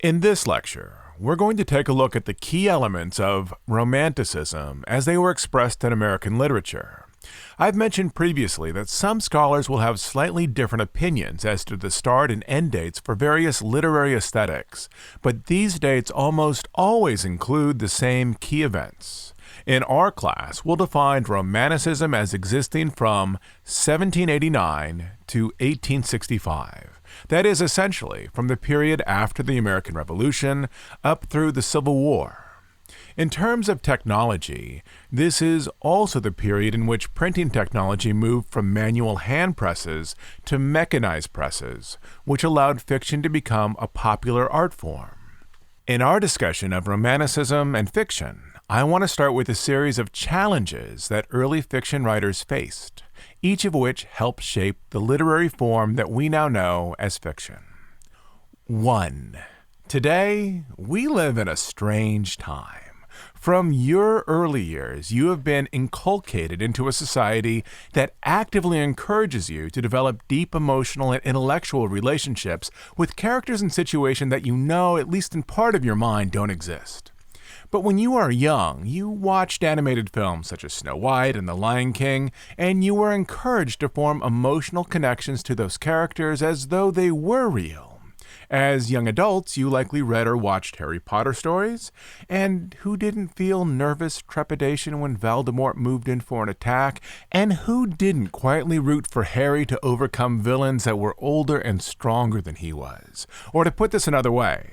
In this lecture, we're going to take a look at the key elements of Romanticism as they were expressed in American literature. I've mentioned previously that some scholars will have slightly different opinions as to the start and end dates for various literary aesthetics, but these dates almost always include the same key events. In our class, we'll define Romanticism as existing from 1789 to 1865. That is essentially from the period after the American Revolution up through the Civil War. In terms of technology, this is also the period in which printing technology moved from manual hand presses to mechanized presses, which allowed fiction to become a popular art form. In our discussion of Romanticism and fiction, I want to start with a series of challenges that early fiction writers faced, each of which helped shape the literary form that we now know as fiction. 1. Today, we live in a strange time. From your early years, you have been inculcated into a society that actively encourages you to develop deep emotional and intellectual relationships with characters and situations that you know, at least in part of your mind, don't exist. But when you are young, you watched animated films such as Snow White and The Lion King, and you were encouraged to form emotional connections to those characters as though they were real. As young adults, you likely read or watched Harry Potter stories, and who didn't feel nervous trepidation when Voldemort moved in for an attack, and who didn't quietly root for Harry to overcome villains that were older and stronger than he was? Or to put this another way,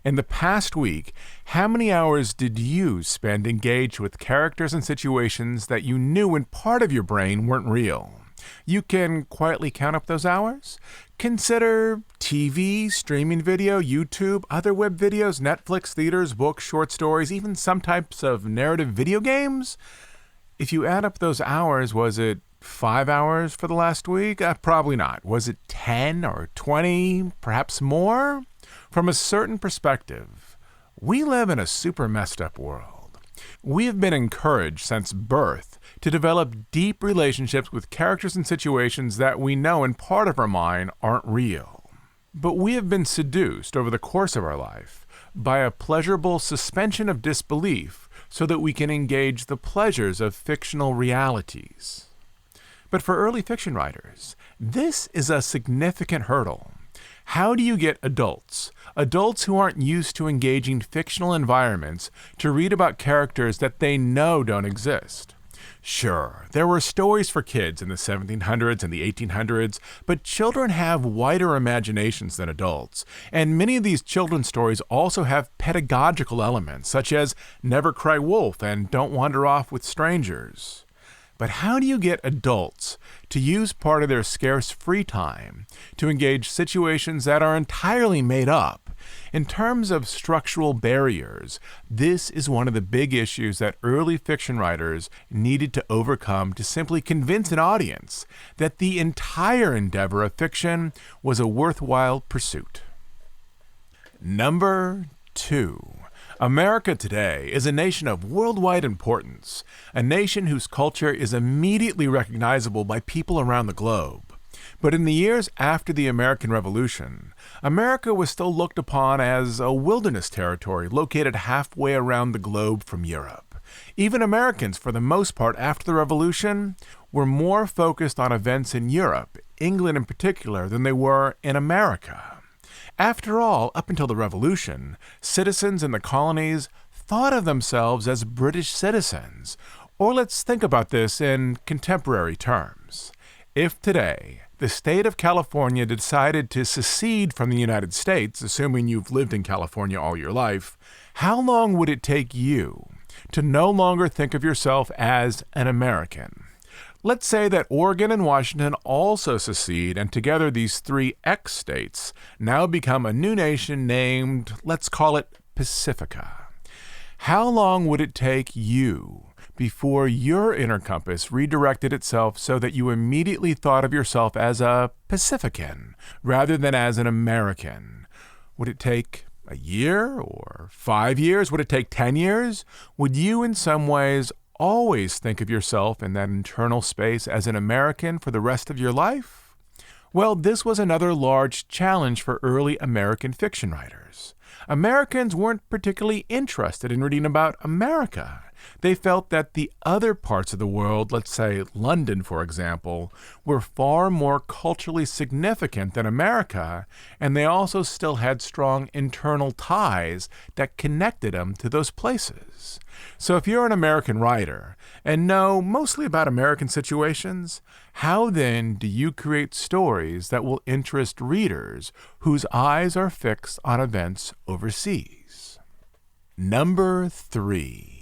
in the past week, how many hours did you spend engaged with characters and situations that you knew in part of your brain weren't real? You can quietly count up those hours? Consider TV, streaming video, YouTube, other web videos, Netflix, theaters, books, short stories, even some types of narrative video games. If you add up those hours, was it 5 hours for the last week? Probably not. Was it 10 or 20, perhaps more? From a certain perspective, we live in a super messed up world. We have been encouraged since birth to develop deep relationships with characters and situations that we know in part of our mind aren't real. But we have been seduced over the course of our life by a pleasurable suspension of disbelief so that we can engage the pleasures of fictional realities. But for early fiction writers, this is a significant hurdle. How do you get adults who aren't used to engaging fictional environments, to read about characters that they know don't exist? Sure, there were stories for kids in the 1700s and the 1800s, but children have wider imaginations than adults, and many of these children's stories also have pedagogical elements, such as Never Cry Wolf and Don't Wander Off with Strangers. But how do you get adults to use part of their scarce free time to engage situations that are entirely made up? In terms of structural barriers, this is one of the big issues that early fiction writers needed to overcome to simply convince an audience that the entire endeavor of fiction was a worthwhile pursuit. Number 2. America today is a nation of worldwide importance, a nation whose culture is immediately recognizable by people around the globe. But in the years after the American Revolution, America was still looked upon as a wilderness territory located halfway around the globe from Europe. Even Americans, for the most part after the Revolution, were more focused on events in Europe, England in particular, than they were in America. After all, up until the Revolution, citizens in the colonies thought of themselves as British citizens. Or let's think about this in contemporary terms. If today, the state of California decided to secede from the United States, assuming you've lived in California all your life, how long would it take you to no longer think of yourself as an American? Let's say that Oregon and Washington also secede, and together these 3 ex-states now become a new nation named, let's call it Pacifica. How long would it take you before your inner compass redirected itself so that you immediately thought of yourself as a Pacifican rather than as an American? Would it take a year or 5 years? Would it take 10 years? Would you in some ways always think of yourself in that internal space as an American for the rest of your life? Well, this was another large challenge for early American fiction writers. Americans weren't particularly interested in reading about America. They felt that the other parts of the world, let's say London, for example, were far more culturally significant than America, and they also still had strong internal ties that connected them to those places. So if you're an American writer and know mostly about American situations, how then do you create stories that will interest readers whose eyes are fixed on events overseas? Number 3.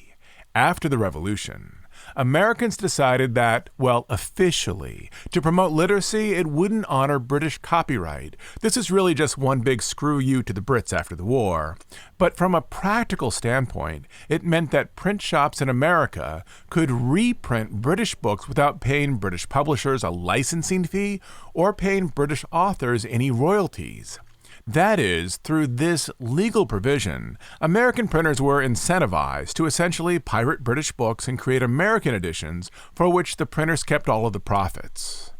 After the Revolution, Americans decided that, well, officially, to promote literacy, it wouldn't honor British copyright. This is really just one big screw you to the Brits after the war. But from a practical standpoint, it meant that print shops in America could reprint British books without paying British publishers a licensing fee or paying British authors any royalties. That is, through this legal provision, American printers were incentivized to essentially pirate British books and create American editions for which the printers kept all of the profits.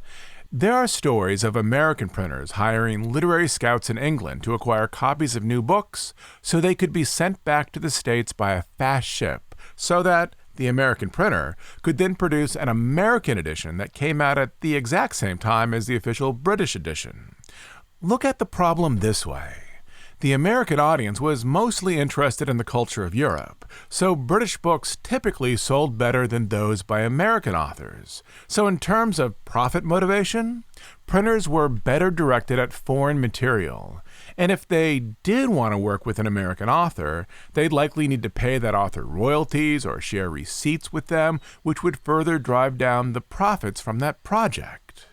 There are stories of American printers hiring literary scouts in England to acquire copies of new books so they could be sent back to the States by a fast ship so that the American printer could then produce an American edition that came out at the exact same time as the official British edition. Look at the problem this way. The American audience was mostly interested in the culture of Europe, so British books typically sold better than those by American authors. So in terms of profit motivation, printers were better directed at foreign material. And if they did want to work with an American author, they'd likely need to pay that author royalties or share receipts with them, which would further drive down the profits from that project.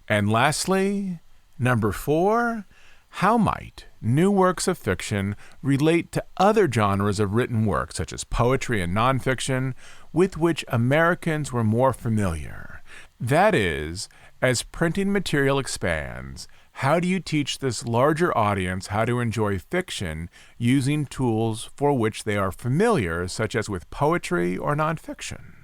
And lastly, Number 4, how might new works of fiction relate to other genres of written work, such as poetry and nonfiction, with which Americans were more familiar? That is, as printing material expands, how do you teach this larger audience how to enjoy fiction using tools for which they are familiar, such as with poetry or nonfiction?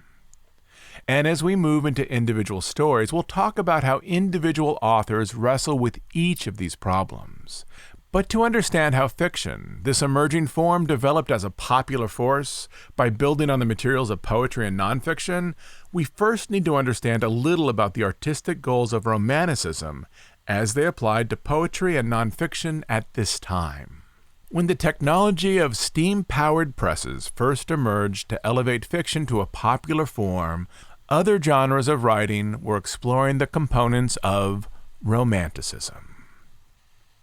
And as we move into individual stories, we'll talk about how individual authors wrestle with each of these problems. But to understand how fiction, this emerging form, developed as a popular force by building on the materials of poetry and nonfiction, we first need to understand a little about the artistic goals of Romanticism as they applied to poetry and nonfiction at this time. When the technology of steam-powered presses first emerged to elevate fiction to a popular form, other genres of writing were exploring the components of Romanticism.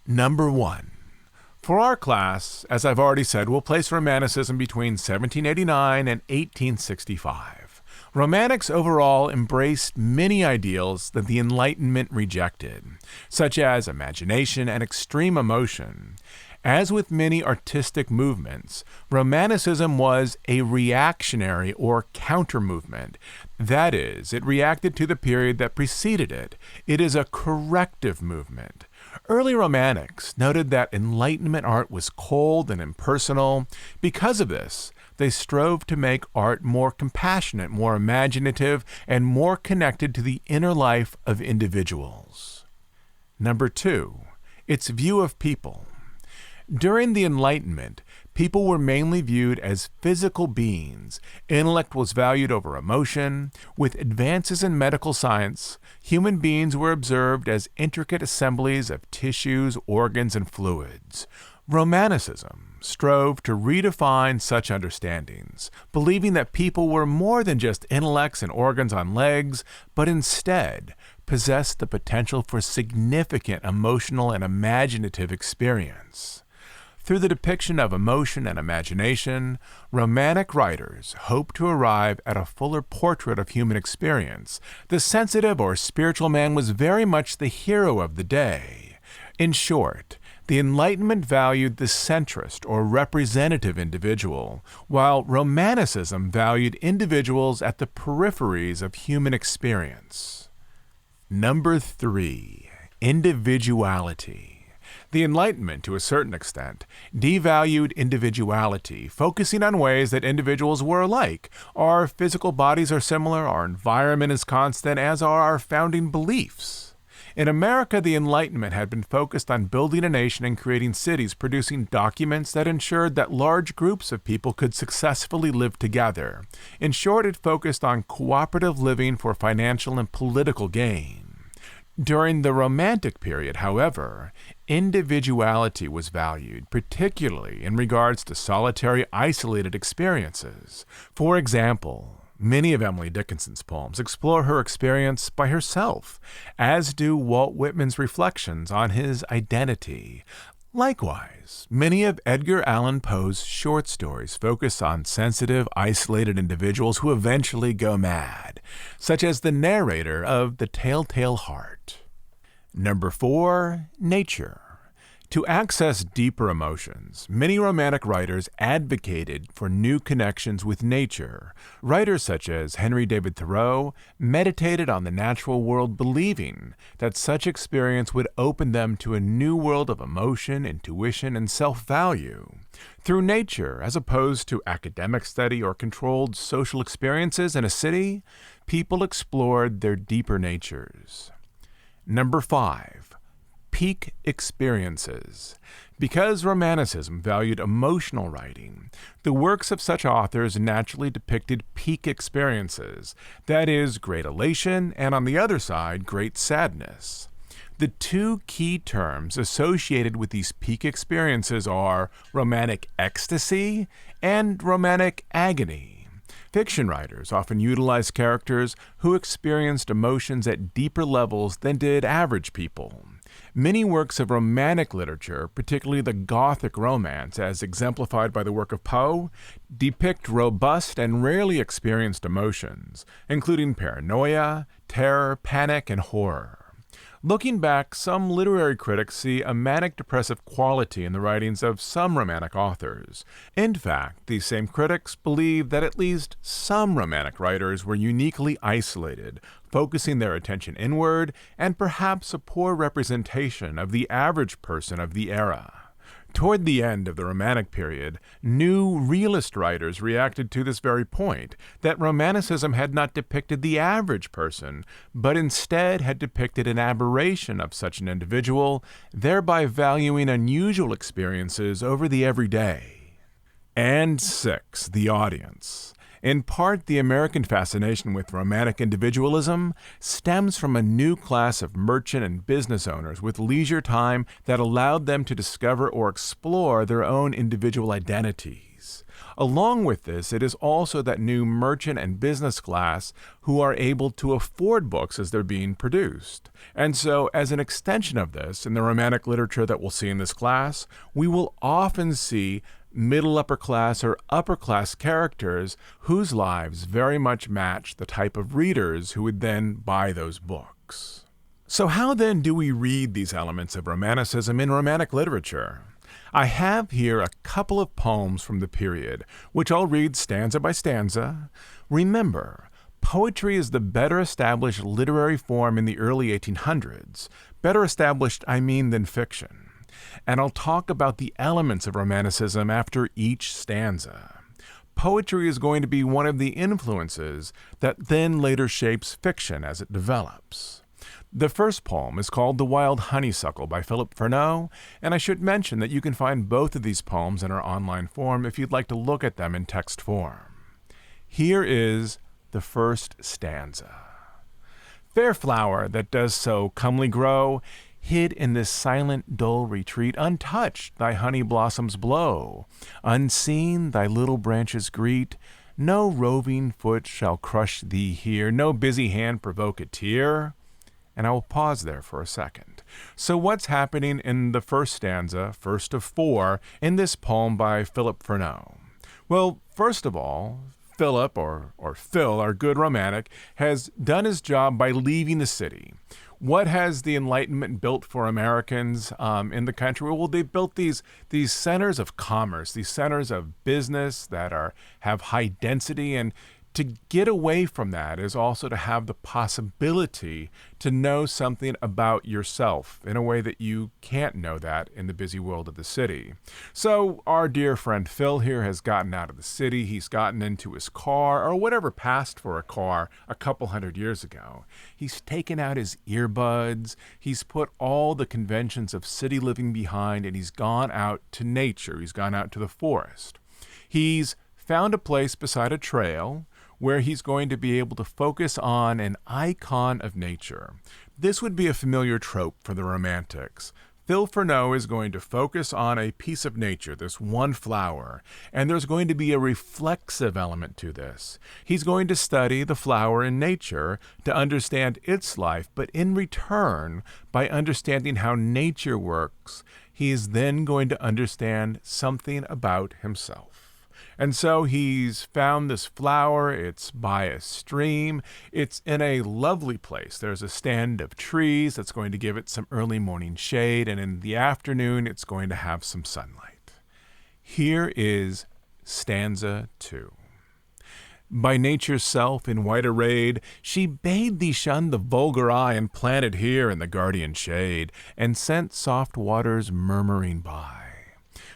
Number 1. For our class, as I've already said, we'll place Romanticism between 1789 and 1865. Romantics overall embraced many ideals that the Enlightenment rejected, such as imagination and extreme emotion. As with many artistic movements, Romanticism was a reactionary or counter-movement. That is, it reacted to the period that preceded it. It is a corrective movement. Early Romantics noted that Enlightenment art was cold and impersonal. Because of this, they strove to make art more compassionate, more imaginative, and more connected to the inner life of individuals. Number 2, its view of people. During the Enlightenment, people were mainly viewed as physical beings. Intellect was valued over emotion. With advances in medical science, human beings were observed as intricate assemblies of tissues, organs, and fluids. Romanticism strove to redefine such understandings, believing that people were more than just intellects and organs on legs, but instead possessed the potential for significant emotional and imaginative experience. Through the depiction of emotion and imagination, Romantic writers hoped to arrive at a fuller portrait of human experience. The sensitive or spiritual man was very much the hero of the day. In short, the Enlightenment valued the centrist or representative individual, while Romanticism valued individuals at the peripheries of human experience. Number 3, individuality. The Enlightenment, to a certain extent, devalued individuality, focusing on ways that individuals were alike. Our physical bodies are similar, our environment is constant, as are our founding beliefs. In America, the Enlightenment had been focused on building a nation and creating cities, producing documents that ensured that large groups of people could successfully live together. In short, it focused on cooperative living for financial and political gain. During the Romantic period, however, individuality was valued, particularly in regards to solitary, isolated experiences. For example, many of Emily Dickinson's poems explore her experience by herself, as do Walt Whitman's reflections on his identity. Likewise, many of Edgar Allan Poe's short stories focus on sensitive, isolated individuals who eventually go mad, such as the narrator of The Telltale Heart. Number 4, nature. To access deeper emotions, many Romantic writers advocated for new connections with nature. Writers such as Henry David Thoreau meditated on the natural world, believing that such experience would open them to a new world of emotion, intuition, and self-value. Through nature, as opposed to academic study or controlled social experiences in a city, people explored their deeper natures. Number 5. Peak experiences. Because Romanticism valued emotional writing, the works of such authors naturally depicted peak experiences, that is, great elation, and on the other side, great sadness. The two key terms associated with these peak experiences are romantic ecstasy and romantic agony. Fiction writers often utilize characters who experienced emotions at deeper levels than did average people. Many works of Romantic literature, particularly the Gothic romance as exemplified by the work of Poe, depict robust and rarely experienced emotions, including paranoia, terror, panic, and horror. Looking back, some literary critics see a manic-depressive quality in the writings of some Romantic authors. In fact, these same critics believe that at least some Romantic writers were uniquely isolated, focusing their attention inward, and perhaps a poor representation of the average person of the era. Toward the end of the Romantic period, new realist writers reacted to this very point, that Romanticism had not depicted the average person, but instead had depicted an aberration of such an individual, thereby valuing unusual experiences over the everyday. And 6, the audience. In part, the American fascination with Romantic individualism stems from a new class of merchant and business owners with leisure time that allowed them to discover or explore their own individual identities. Along with this, it is also that new merchant and business class who are able to afford books as they're being produced. And so, as an extension of this, in the Romantic literature that we'll see in this class, we will often see middle upper class or upper class characters whose lives very much match the type of readers who would then buy those books. So how then do we read these elements of Romanticism in Romantic literature? I have here a couple of poems from the period, which I'll read stanza by stanza. Remember, poetry is the better established literary form in the early 1800s. Better established, I mean, than fiction. And I'll talk about the elements of Romanticism after each stanza. Poetry is going to be one of the influences that then later shapes fiction as it develops. The first poem is called The Wild Honeysuckle by Philip Freneau, and I should mention that you can find both of these poems in our online form if you'd like to look at them in text form. Here is the first stanza. Fair flower that does so comely grow, hid in this silent, dull retreat, untouched thy honey blossoms blow. Unseen thy little branches greet, no roving foot shall crush thee here, no busy hand provoke a tear. And I will pause there for a second. So what's happening in the first stanza, first of 4, in this poem by Philip Freneau? Well, first of all, Philip, or Phil, our good Romantic, has done his job by leaving the city. What has the Enlightenment built for Americans in the country? Well, they built these centers of commerce, these centers of business that have high density, and To get away from that is also to have the possibility to know something about yourself in a way that you can't know that in the busy world of the city. So our dear friend Phil here has gotten out of the city. He's gotten into his car, or whatever passed for a car a couple hundred years ago. He's taken out his earbuds. He's put all the conventions of city living behind, and he's gone out to nature. He's gone out to the forest. He's found a place beside a trail where he's going to be able to focus on an icon of nature. This would be a familiar trope for the Romantics. Phil Furneaux is going to focus on a piece of nature, this one flower, and there's going to be a reflexive element to this. He's going to study the flower in nature to understand its life, but in return, by understanding how nature works, he is then going to understand something about himself. And so he's found this flower. It's by a stream. It's in a lovely place. There's a stand of trees that's going to give it some early morning shade, and in the afternoon, it's going to have some sunlight. Here is stanza 2. By nature's self in white arrayed, she bade thee shun the vulgar eye, and planted here in the guardian shade, and sent soft waters murmuring by.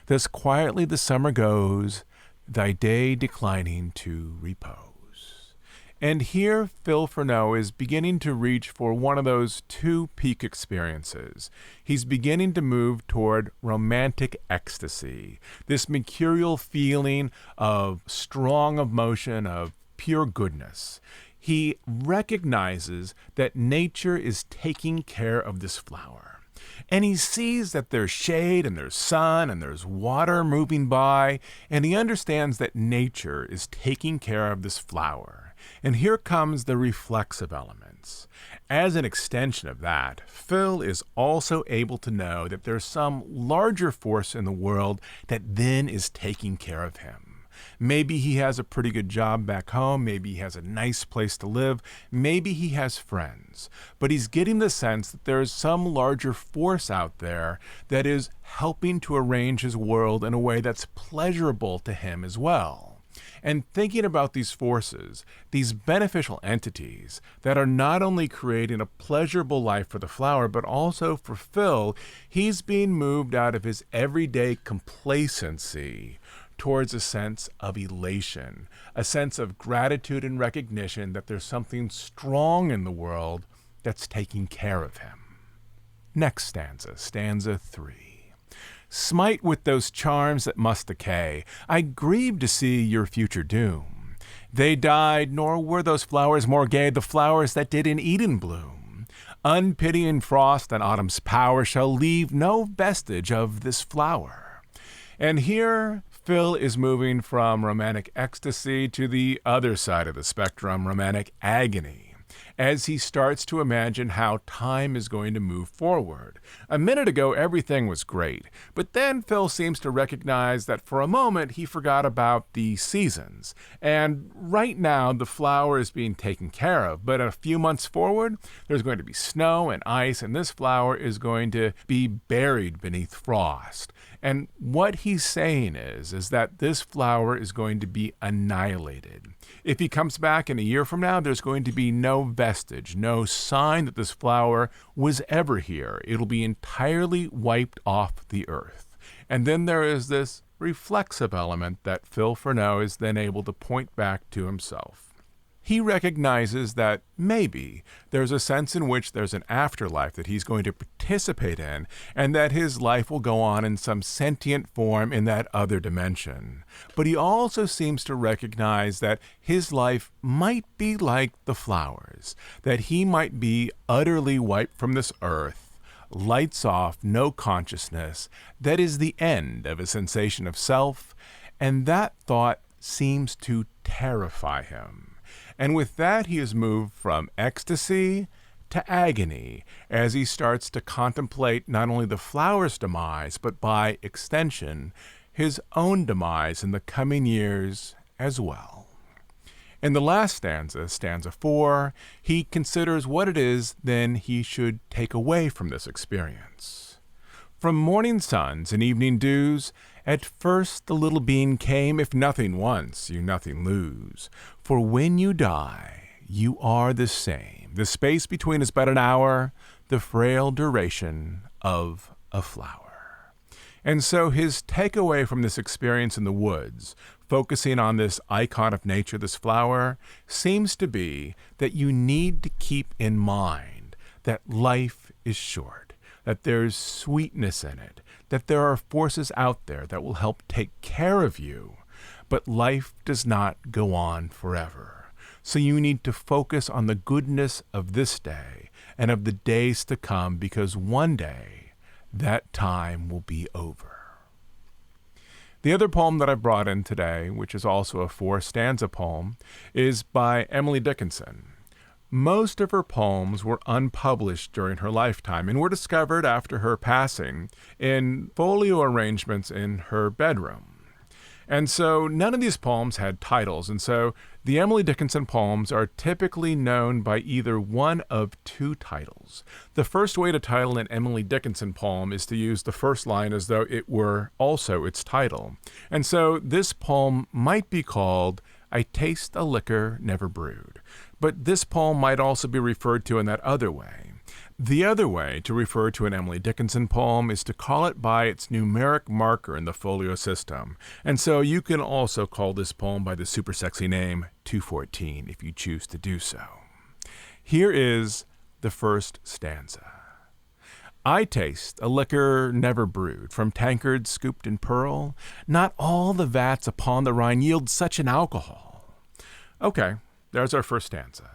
Thus quietly the summer goes, thy day declining to repose. And here Phil Furneaux is beginning to reach for one of those two peak experiences. He's beginning to move toward romantic ecstasy, this mercurial feeling of strong emotion, of pure goodness. He recognizes that nature is taking care of this flower. And he sees that there's shade and there's sun and there's water moving by, and he understands that nature is taking care of this flower. And here comes the reflexive elements. As an extension of that, Phil is also able to know that there's some larger force in the world that then is taking care of him. Maybe he has a pretty good job back home. Maybe he has a nice place to live. Maybe he has friends. But he's getting the sense that there is some larger force out there that is helping to arrange his world in a way that's pleasurable to him as well. And thinking about these forces, these beneficial entities that are not only creating a pleasurable life for the flower, but also for Phil, he's being moved out of his everyday complacency towards a sense of elation, a sense of gratitude and recognition that there's something strong in the world that's taking care of him. Next stanza, stanza 3. Smite with those charms that must decay, I grieve to see your future doom. They died, nor were those flowers more gay, the flowers that did in Eden bloom. Unpitying frost and autumn's power shall leave no vestige of this flower. And here Phil is moving from romantic ecstasy to the other side of the spectrum, romantic agony, as he starts to imagine how time is going to move forward. A minute ago, everything was great, but then Phil seems to recognize that for a moment he forgot about the seasons. And right now, the flower is being taken care of, but a few months forward, there's going to be snow and ice, and this flower is going to be buried beneath frost. And what he's saying is that this flower is going to be annihilated. If he comes back in a year from now, there's going to be no vestige, no sign that this flower was ever here. It'll be entirely wiped off the earth. And then there is this reflexive element that Phil Furneaux is then able to point back to himself. He recognizes that maybe there's a sense in which there's an afterlife that he's going to participate in, and that his life will go on in some sentient form in that other dimension. But he also seems to recognize that his life might be like the flowers, that he might be utterly wiped from this earth, lights off, no consciousness. That is the end of a sensation of self, and that thought seems to terrify him. And with that, he is moved from ecstasy to agony as he starts to contemplate not only the flower's demise, but by extension, his own demise in the coming years as well. In the last stanza, stanza 4, he considers what it is then he should take away from this experience. From morning suns and evening dews, At first the little bean came, if nothing once, you nothing lose. For when you die, you are the same. The space between is but an hour, the frail duration of a flower. And so his takeaway from this experience in the woods, focusing on this icon of nature, this flower, seems to be that you need to keep in mind that life is short, that there's sweetness in it, that there are forces out there that will help take care of you, but life does not go on forever. So you need to focus on the goodness of this day and of the days to come, because one day that time will be over. The other poem that I brought in today, which is also a 4-stanza poem, is by Emily Dickinson. Most of her poems were unpublished during her lifetime and were discovered after her passing in folio arrangements in her bedroom. And so none of these poems had titles, and so the Emily Dickinson poems are typically known by either one of two titles. The first way to title an Emily Dickinson poem is to use the first line as though it were also its title. And so this poem might be called I Taste a Liquor Never Brewed, but this poem might also be referred to in that other way. The other way to refer to an Emily Dickinson poem is to call it by its numeric marker in the folio system. And so you can also call this poem by the super sexy name 214 if you choose to do so. Here is the first stanza. I taste a liquor never brewed, from tankards scooped in pearl. Not all the vats upon the Rhine yield such an alcohol. Okay, there's our first stanza.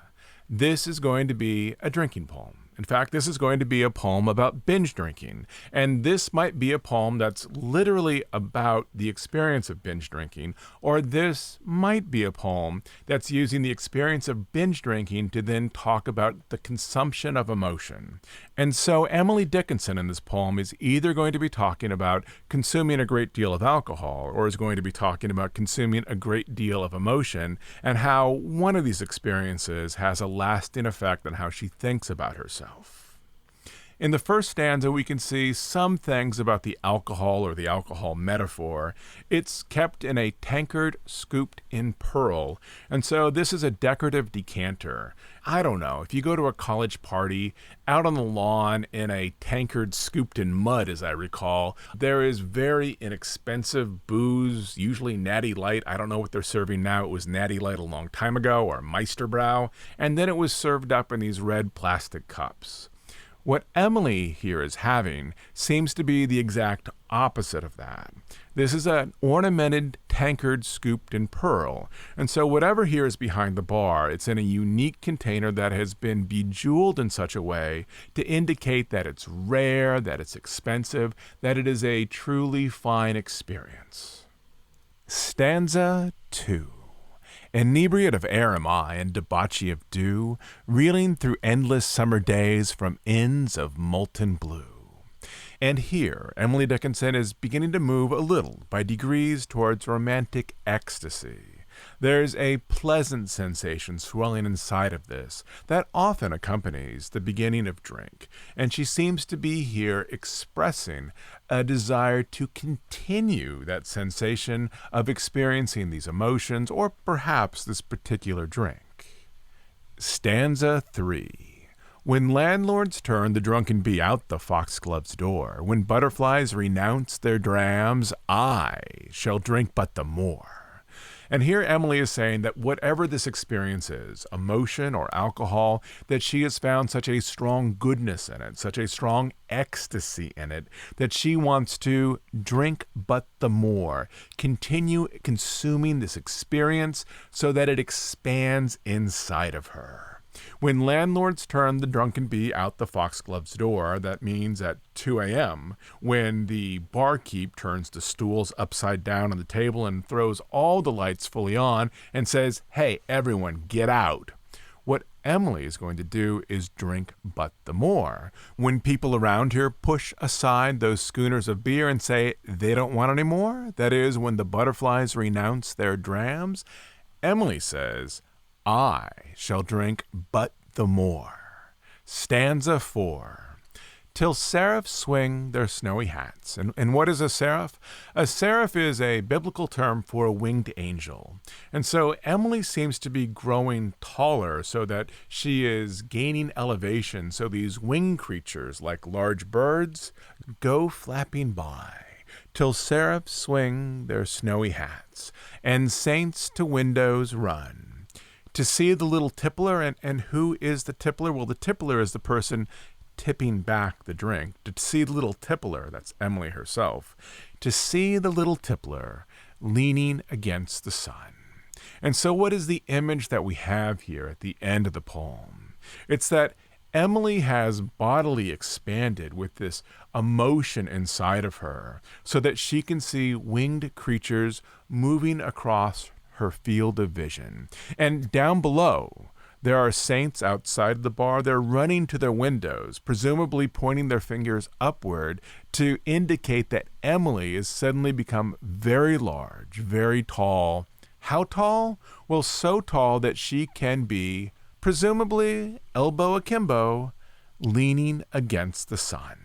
This is going to be a drinking poem. In fact, this is going to be a poem about binge drinking, and this might be a poem that's literally about the experience of binge drinking, or this might be a poem that's using the experience of binge drinking to then talk about the consumption of emotion. And so Emily Dickinson in this poem is either going to be talking about consuming a great deal of alcohol, or is going to be talking about consuming a great deal of emotion, and how one of these experiences has a lasting effect on how she thinks about herself. In the first stanza, we can see some things about the alcohol or the alcohol metaphor. It's kept in a tankard scooped in pearl, and so this is a decorative decanter. I don't know, if you go to a college party out on the lawn in a tankard scooped in mud, as I recall, there is very inexpensive booze, usually Natty Light. I don't know what they're serving now. It was Natty Light a long time ago, or Meisterbrow, and then it was served up in these red plastic cups. What Emily here is having seems to be the exact opposite of that. This is an ornamented tankard scooped in pearl. And so whatever here is behind the bar, it's in a unique container that has been bejeweled in such a way to indicate that it's rare, that it's expensive, that it is a truly fine experience. Stanza 2. Inebriate of air am I, and debauchee of dew, reeling through endless summer days from inns of molten blue. And here, Emily Dickinson is beginning to move a little, by degrees, towards romantic ecstasy. There's a pleasant sensation swelling inside of this that often accompanies the beginning of drink, and she seems to be here expressing a desire to continue that sensation of experiencing these emotions, or perhaps this particular drink. Stanza 3. When landlords turn the drunken bee out the foxglove's door, when butterflies renounce their drams, I shall drink but the more. And here Emily is saying that whatever this experience is, emotion or alcohol, that she has found such a strong goodness in it, such a strong ecstasy in it, that she wants to drink but the more, continue consuming this experience so that it expands inside of her. When landlords turn the drunken bee out the foxglove's door, that means at 2 a.m., when the barkeep turns the stools upside down on the table and throws all the lights fully on and says, "Hey, everyone, get out." What Emily is going to do is drink but the more. When people around here push aside those schooners of beer and say they don't want any more, that is, when the butterflies renounce their drams, Emily says, I shall drink but the more. Stanza 4. till seraphs swing their snowy hats. And what is a seraph? A seraph is a biblical term for a winged angel. And so Emily seems to be growing taller so that she is gaining elevation. So these winged creatures, like large birds, go flapping by, till seraphs swing their snowy hats, and saints to windows run. To see the little tippler, and who is the tippler? Well, the tippler is the person tipping back the drink. To see the little tippler, that's Emily herself, to see the little tippler leaning against the sun. And so what is the image that we have here at the end of the poem? It's that Emily has bodily expanded with this emotion inside of her so that she can see winged creatures moving across her field of vision. And down below, there are saints outside the bar. They're running to their windows, presumably pointing their fingers upward to indicate that Emily has suddenly become very large, very tall. How tall? Well, so tall that she can be, presumably elbow akimbo, leaning against the sun.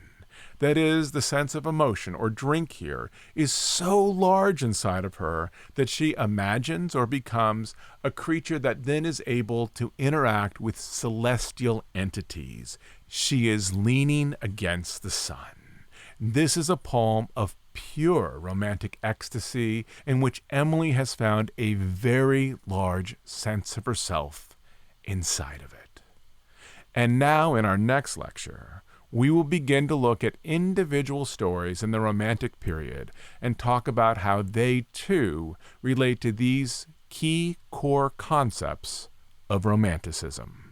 That is, the sense of emotion or drink here is so large inside of her that she imagines or becomes a creature that then is able to interact with celestial entities. She is leaning against the sun. This is a poem of pure romantic ecstasy in which Emily has found a very large sense of herself inside of it. And now in our next lecture, we will begin to look at individual stories in the Romantic period and talk about how they too relate to these key core concepts of Romanticism.